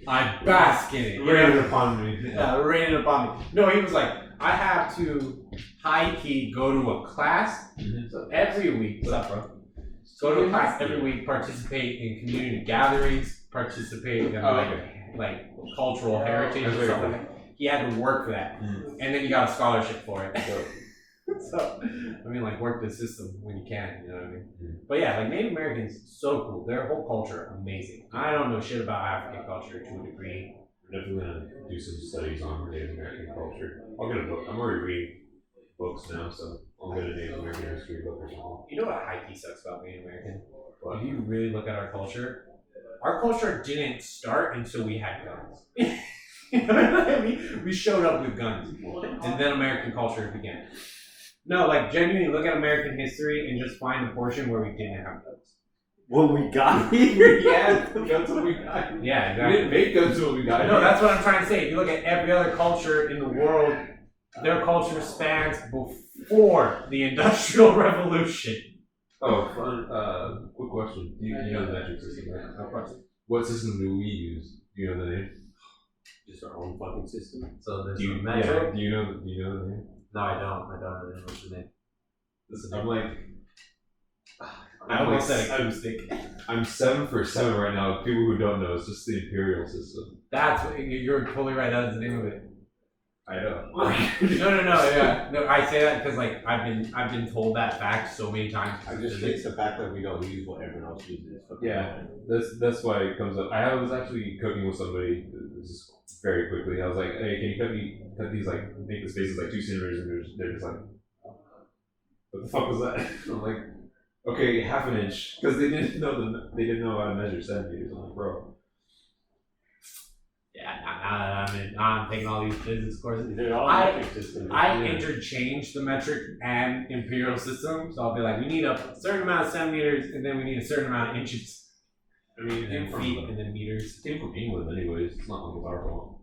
Speaker 1: I bask in it.
Speaker 2: Rain upon me.
Speaker 1: Yeah, rain upon me. No, he was like, I have to high-key go to a class. So every week, what's up, bro? Go to a class every week, participate in community gatherings, participate in like cultural heritage and stuff like that. He had to work for that. And then he got a scholarship for it. So, I mean, like, work the system when you can, you know what I mean? But yeah, like, Native Americans, so cool. Their whole culture, amazing. I don't know shit about African culture to a degree.
Speaker 2: I'm definitely gonna do some studies on Native American culture. I'll get a book. I'm already reading books now, so I'll get a Native American history book or something.
Speaker 1: You know what high key sucks about being American? If you really look at our culture didn't start until we had guns. You know what I mean? We showed up with guns, and then American culture began. No, like, genuinely look at American history and just find a portion where we didn't have guns.
Speaker 3: When we got here?
Speaker 2: Yeah, that's what we got.
Speaker 1: Yeah, exactly.
Speaker 2: We didn't make guns until we got here.
Speaker 1: No, that's what I'm trying to say. If you look at every other culture in the world, their culture spans before the Industrial Revolution.
Speaker 2: Oh, fun. Quick question. You know the metric system, right?
Speaker 1: Of course.
Speaker 2: What system do we use? Do you know the name?
Speaker 3: Just our own fucking system.
Speaker 1: So there's
Speaker 2: Do you know the name?
Speaker 1: No, I don't really know what's the name.
Speaker 2: Listen, I'm like.
Speaker 1: I almost said acoustic.
Speaker 2: I'm 7 for 7 right now. People who don't know, it's just the imperial system.
Speaker 1: That's what, you're totally right. That is the name of it.
Speaker 2: I know.
Speaker 1: No. Yeah, no. I say that because like I've been told that fact so many times.
Speaker 4: I just hate the fact that we don't use what everyone else uses.
Speaker 2: Yeah, that's why it comes up. I was actually cooking with somebody just very quickly. I was like, "Hey, can you cut these like make the spaces like 2 centimeters?" And they're just like, "What the fuck was that?" I'm like, "Okay, half an inch," because they didn't know how to measure centimeters. I'm like, bro.
Speaker 1: Yeah, now I'm taking all these physics courses.
Speaker 3: They're all
Speaker 1: I
Speaker 3: metric systems.
Speaker 1: interchange the metric and imperial system, so I'll be like, we need a certain amount of centimeters, and then we need a certain amount of inches.
Speaker 2: I mean,
Speaker 1: And then feet, and then meters.
Speaker 2: It came from England, anyways. It's not like it's our fault.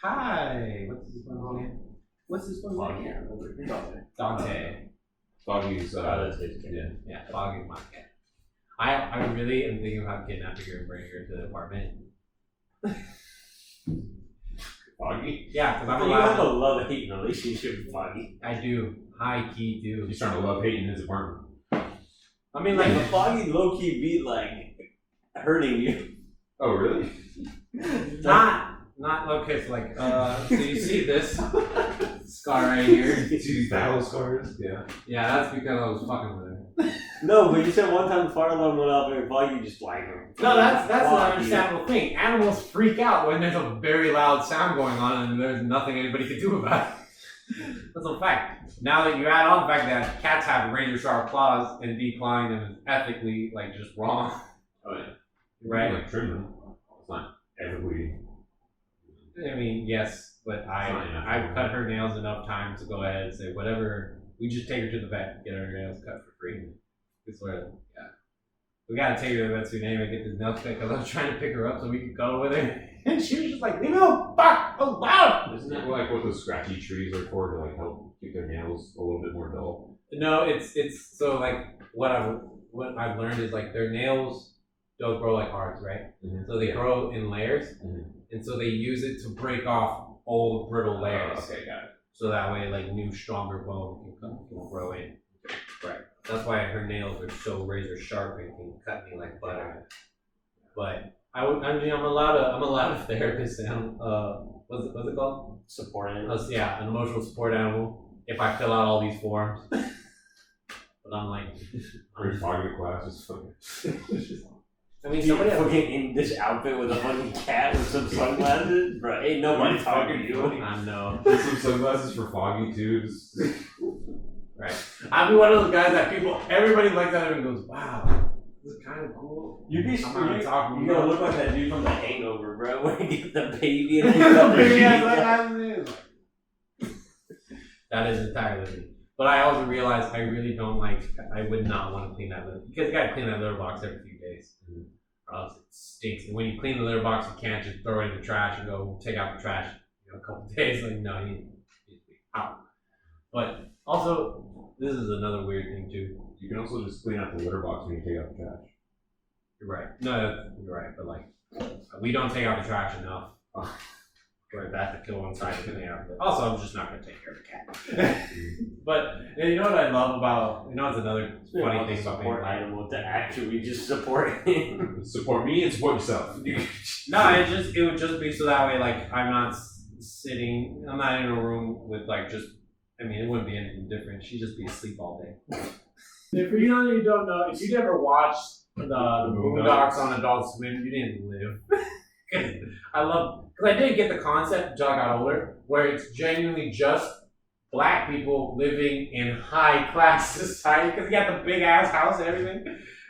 Speaker 1: Hi, what's this one's name? What's this one's name? Dante.
Speaker 2: Foggy's,
Speaker 3: that's his kid.
Speaker 1: Yeah, Foggy is my cat. I really am thinking about kidnapping her and bringing her to the apartment.
Speaker 2: Foggy?
Speaker 1: Yeah, because I'm
Speaker 3: You have a
Speaker 1: allowed.
Speaker 3: love-hate relationship with Foggy.
Speaker 1: I do. High key do.
Speaker 2: He's trying to love hate in his apartment.
Speaker 1: I mean, like,
Speaker 3: Foggy low-key be like hurting you.
Speaker 2: Oh, really?
Speaker 1: not okay. So like, so you see this scar right here?
Speaker 2: See these battle scars? Yeah.
Speaker 1: Yeah, that's because I was fucking with her.
Speaker 3: No, but you said one time the fire alarm went off and Foggy just like.
Speaker 1: No, that's an understandable thing. Animals freak out when there's a very loud sound going on and there's nothing anybody can do about it. That's a fact. Now that you add on the fact that cats have razor sharp claws and declawing them is ethically like just wrong.
Speaker 2: Oh, yeah.
Speaker 1: Right?
Speaker 2: Like trim them. It's not ethically.
Speaker 1: I mean, yes, but I've cut her nails enough times to go ahead and say whatever. We just take her to the vet, get her nails cut for free. It's where, yeah. We gotta take her to the vet soon anyway, get this nails cut because I was trying to pick her up so we could go with her. And she was just like, leave me the fuck alone!
Speaker 2: Isn't that like what those scratchy trees are for, to like help keep their nails a little bit more dull?
Speaker 1: No, it's so like what I've learned is like their nails don't grow like ours, right?
Speaker 2: Mm-hmm.
Speaker 1: So they grow in layers, and so they use it to break off old brittle layers.
Speaker 2: Okay, got it.
Speaker 1: So that way, like new stronger bone can grow in. Right. That's why her nails are so razor sharp and can cut me like butter. But I'm a lot of therapists and what's it called?
Speaker 3: Support animal.
Speaker 1: Yeah, an emotional support animal. If I fill out all these forms, but I'm like,
Speaker 2: Our foggy class is fucking.
Speaker 1: I mean,
Speaker 3: You
Speaker 1: somebody has
Speaker 3: fucking in this outfit with a fucking cat with some sunglasses, bro. Ain't nobody talking to you.
Speaker 1: I know.
Speaker 2: There's some sunglasses for foggy too. Just...
Speaker 1: Right. I'll be one of those guys that everybody looks at him and goes, wow, this is kind of cool.
Speaker 3: You'd be
Speaker 1: I'm not even talking
Speaker 3: You're gonna
Speaker 1: about
Speaker 3: look like that dude from The Hangover, bro. Where you get the baby and
Speaker 1: Big ass sunglasses. That is entirely me. But I also realized I really don't I would not want to clean that litter. Because you gotta clean that litter box every few days. Or else it stinks. And when you clean the litter box, you can't just throw it in the trash and go take out the trash a couple of days. No, you need to be out. But also, this is another weird thing too.
Speaker 2: You can also just clean out the litter box when you take out the trash.
Speaker 1: You're right. No, you're right. But we don't take out the trash enough. Right, that to kill one side and clean out. Also, I'm just not gonna take care of the cat. But you know what I love about it's another funny thing about
Speaker 3: support animal to actually just support him.
Speaker 2: Support me and support yourself.
Speaker 1: No, it would just be so that way I'm not I'm not in a room with it wouldn't be anything different. She'd just be asleep all day. If you don't know, if you never watched the Boondocks on Adult Swim, you didn't live. Because I didn't get the concept until I got older, where it's genuinely just black people living in high class society. Because he got the big ass house and everything,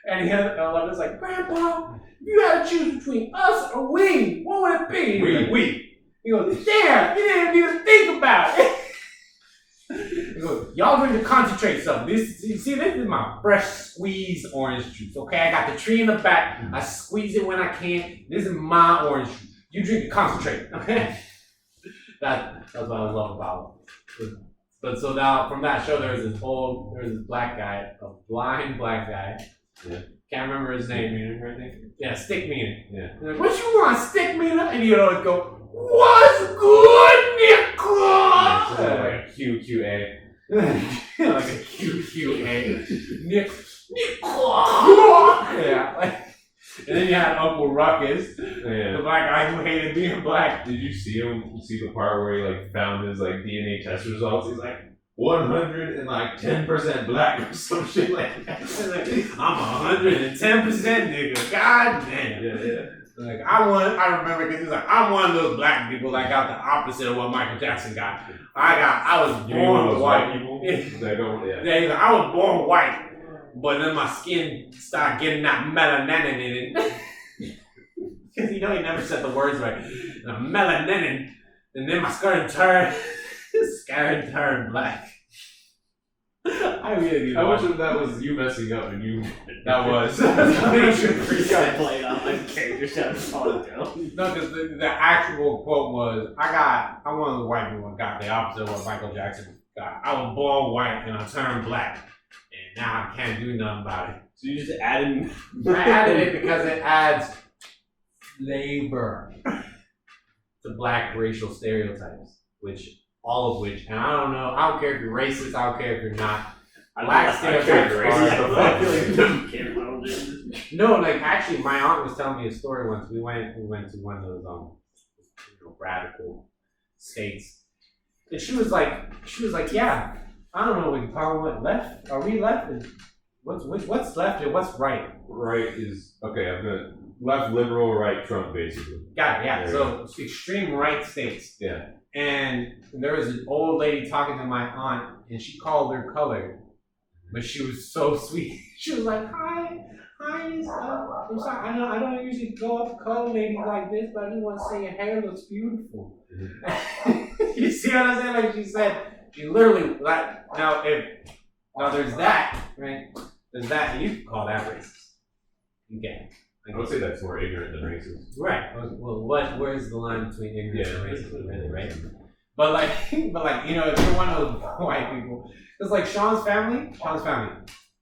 Speaker 1: and he had Eleven's like, Grandpa, you gotta choose between us or we. What would it be? We. He goes, damn, you didn't even think about it. He goes, y'all going to concentrate something. This is my fresh squeezed orange juice. Okay, I got the tree in the back. I squeeze it when I can. This is my orange juice. You drink it, concentrate. Okay, that's what I love about it. But so now from that show, there was this black guy, a blind black guy.
Speaker 2: Yeah.
Speaker 1: Can't remember his name.
Speaker 2: Meaner, I think.
Speaker 1: Yeah, Stick Meaner.
Speaker 2: Yeah.
Speaker 1: Like, what you want, Stick Meaner? And you always go, what's good, Nicholas?
Speaker 2: Like a QQA.
Speaker 1: Like a QQA. Nick. Yeah. And then you had Uncle Ruckus, the black guy who hated being black.
Speaker 2: Did you see him? You see the part where he found his DNA test results? He's like 110% black or some shit like that.
Speaker 1: I'm 110% nigga. God damn.
Speaker 2: Yeah.
Speaker 1: I remember because he's like, I'm one of those black people that got the opposite of what Michael Jackson got. I was born white.
Speaker 2: People?
Speaker 1: Yeah,
Speaker 2: he's like,
Speaker 1: I was born white, but then my skin started getting that melanin in it. Because he never said the words right. The melanin, and then my skin turned black. I really do.
Speaker 2: I wish that was you messing up and you.
Speaker 1: That was.
Speaker 3: You gotta play it off like characters sound down.
Speaker 1: No, because the actual quote was, I'm one of the white people that got the opposite of what Michael Jackson got. I was born white and I turned black. And now I can't do nothing about it.
Speaker 3: So you just added.
Speaker 1: I added it because it adds flavor to black racial stereotypes, all of which, and I don't care if you're racist, I don't care if you're not. Black stereotypes are No, actually my aunt was telling me a story once. We went to one of those radical states. And she was like, yeah, I don't know what you're talking about. Left? Are we left? What's left and what's right?
Speaker 2: Right is okay, I'm good. Left, liberal, right, Trump, basically.
Speaker 1: Got it, yeah. So extreme right states.
Speaker 2: Yeah.
Speaker 1: And there was an old lady talking to my aunt, and she called her colored, but she was so sweet. She was like, "Hi, I'm sorry. I don't usually go up to color ladies like this, but I just want to say your hair looks beautiful." Mm-hmm. You see what I'm saying? Like she said, she literally now there's that, right? There's that, and you can call that racist. You can.
Speaker 2: I would say that's more ignorant than racist.
Speaker 1: Right. Well, where's the line between ignorance and racism, really, right? But if you're one of those white people, it's Sean's family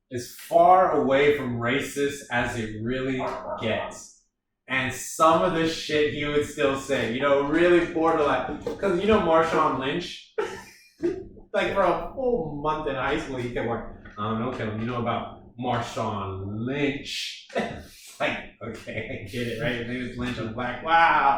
Speaker 1: is far away from racist as it really gets. And some of the shit he would still say, really borderline. Because Marshawn Lynch, for a full month in high school, he kept going, I don't know, Kevin, you know about Marshawn Lynch. like, okay, I get it, right? His name is Lynch. I'm like, wow.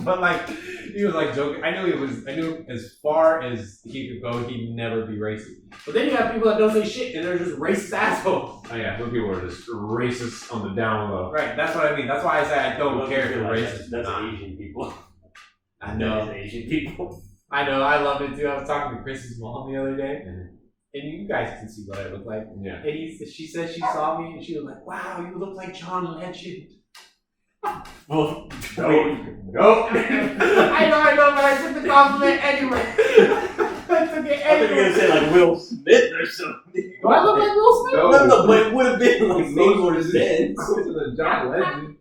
Speaker 1: But like, he was like joking. I knew as far as he could go, he'd never be racist. But then you have people that don't say shit and they're just racist assholes.
Speaker 2: Oh yeah, some people are just racist on the down low.
Speaker 1: Right, that's what I mean. That's why I say I don't care if you're racist.
Speaker 4: That's Asian people.
Speaker 1: I know.
Speaker 4: That is Asian people.
Speaker 1: I know, I love it too. I was talking to Chris's mom the other day, and you guys can see what I look like.
Speaker 2: Yeah.
Speaker 1: And she said she saw me, and she was like, "Wow, you look like John Legend."
Speaker 4: Well,
Speaker 2: No.
Speaker 1: I know, but I took the compliment anyway. I took it
Speaker 4: I thought you were gonna say like Will Smith or something.
Speaker 1: Do I look like Will Smith?
Speaker 4: No, but it would have been like maybe what it said.
Speaker 2: Close to the John Legend.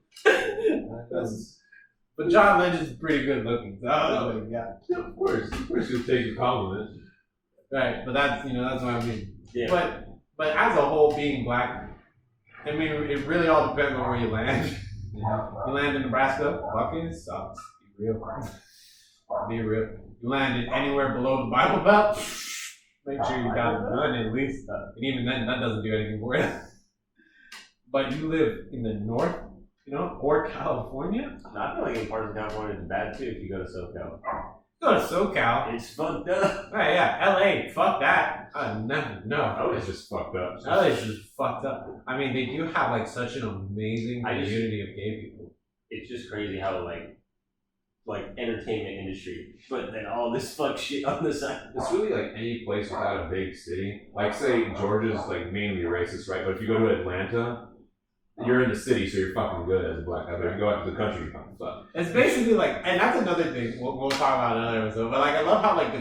Speaker 1: But John Legend's pretty good looking. So yeah.
Speaker 2: Of course you'll take a compliment.
Speaker 1: Right, but that's what I mean.
Speaker 4: Yeah.
Speaker 1: But as a whole, being black, I mean, it really all depends on where you land. You land in Nebraska, fucking sucks. Be real. Be real. You land anywhere below the Bible Belt, make sure you got a gun at least. And even then, that doesn't do anything for you. But you live in the north, or California.
Speaker 4: I feel like in parts of California it's bad too if you go to SoCal.
Speaker 1: Go to SoCal.
Speaker 4: It's fucked up.
Speaker 1: Right, yeah, LA, fuck that. Never, no.
Speaker 2: Oh, it's just fucked up.
Speaker 1: LA is just fucked up. I mean, they do have like such an amazing community of gay people.
Speaker 4: It's just crazy how like entertainment industry, but then all this fuck shit on the side.
Speaker 2: It's really like any place without a big city. Like say Georgia's like mainly racist, right? But if you go to Atlanta, you're in the city, so you're fucking good as a black guy. But if you go out to the country, you're fucking fucked.
Speaker 1: It's basically like, and that's another thing we'll talk about in another episode. But like, I love how like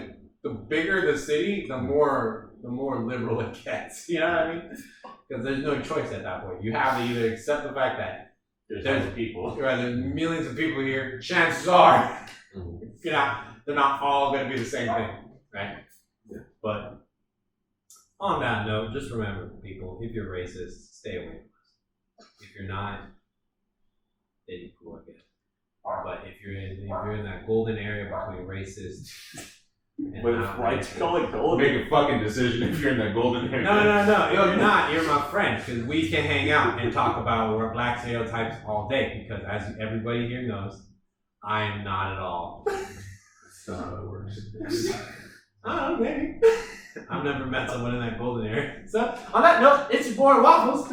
Speaker 1: the bigger the city, the more liberal it gets. You know what I mean? Because there's no choice at that point. You have to either accept the fact that
Speaker 4: There's people.
Speaker 1: right, there's millions of people here. Chances are, they're not all going to be the same thing, right?
Speaker 2: Yeah.
Speaker 1: But on that note, just remember, people, if you're racist, stay away from us. If you're not, then you're cool, I guess. But if you're in that golden area between racist and
Speaker 4: But
Speaker 1: not
Speaker 4: why
Speaker 1: racist,
Speaker 4: call it gold?
Speaker 2: Make a fucking decision if you're in that golden area.
Speaker 1: No, you're not. You're my friend, because we can hang out and talk about black stereotypes all day. Because as everybody here knows, I am not at all.
Speaker 2: That's not how it works.
Speaker 1: I don't know, maybe. I've never met someone in that golden area. So on that note, it's your boy Waffles,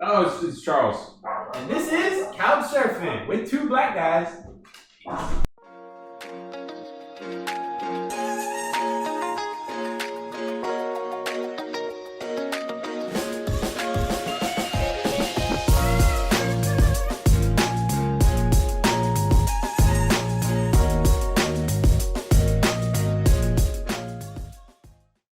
Speaker 2: Oh, it's Charles.
Speaker 1: and this is Couch Surfing with two black guys. Peace.